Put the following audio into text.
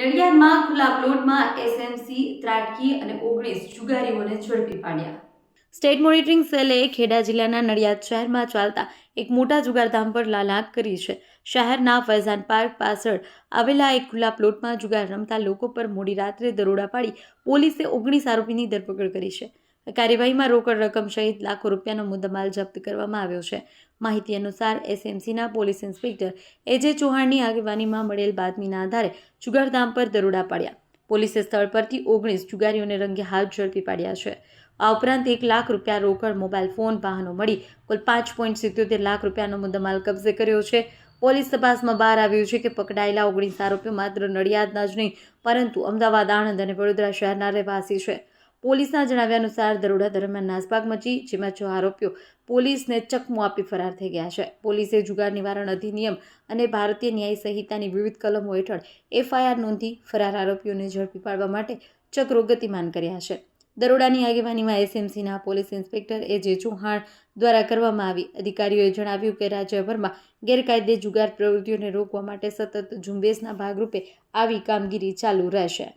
નડિયાદમાં ખુલ્લા પ્લોટમાં એસએમસી ત્રાટકી અને 19 જુગારીઓને ઝડપી પાડ્યા. સ્ટેટ મોનિટરિંગ સેલે ખેડા જિલ્લાના નડિયાદ શહેરમાં ચાલતા એક મોટા જુગારધામ પર લાલાક કરી છે. શહેરના ફૈઝાન પાર્ક પાછળ આવેલા એક ખુલ્લા પ્લોટમાં જુગાર રમતા લોકો પર મોડી રાત્રે દરોડા પાડી પોલીસે 19 આરોપીની ધરપકડ કરી છે. કાર્યવાહીમાં રોકડ રકમ સહિત લાખો રૂપિયાનો મુદ્દામાલ જપ્ત કરવામાં આવ્યો છે. માહિતી અનુસાર એસએમસીના પોલીસ ઇન્સ્પેક્ટર એજે ચૌહાણની આગેવાનીમાં મળેલ બાતમીના આધારે જુગારધામ પર દરોડા પાડ્યા. પોલીસે સ્થળ પરથી 19 જુગારીઓને રંગે હાથ ઝડપી પાડ્યા છે. આ ઉપરાંત 1 લાખ રૂપિયા રોકડ, મોબાઈલ ફોન, વાહનો મળી કુલ 5.77 લાખ રૂપિયાનો મુદ્દામાલ કબજે કર્યો છે. પોલીસ તપાસમાં બહાર આવ્યું છે કે પકડાયેલા 19 આરોપીઓ માત્ર નડિયાદના જ નહીં પરંતુ અમદાવાદ, આણંદ અને વડોદરા શહેરના રહેવાસી છે. પોલીસના જણાવ્યા અનુસાર દરોડા દરમિયાન નાસભાગ મચી, જેમાં 6 આરોપીઓ પોલીસને ચકમો આપી ફરાર થઈ ગયા છે. પોલીસે જુગાર નિવારણ અધિનિયમ અને ભારતીય ન્યાય સંહિતાની વિવિધ કલમો હેઠળ એફઆઈઆર નોંધી ફરાર આરોપીઓને ઝડપી પાડવા માટે ચક્રો ગતિમાન કર્યા છે. દરોડાની આગેવાનીમાં એસએમસીના પોલીસ ઇન્સ્પેક્ટર એજે ચૌહાણ દ્વારા કરવામાં આવી. અધિકારીઓએ જણાવ્યું કે રાજ્યભરમાં ગેરકાયદે જુગાર પ્રવૃત્તિઓને રોકવા માટે સતત ઝુંબેશના ભાગરૂપે આવી કામગીરી ચાલુ રહેશે.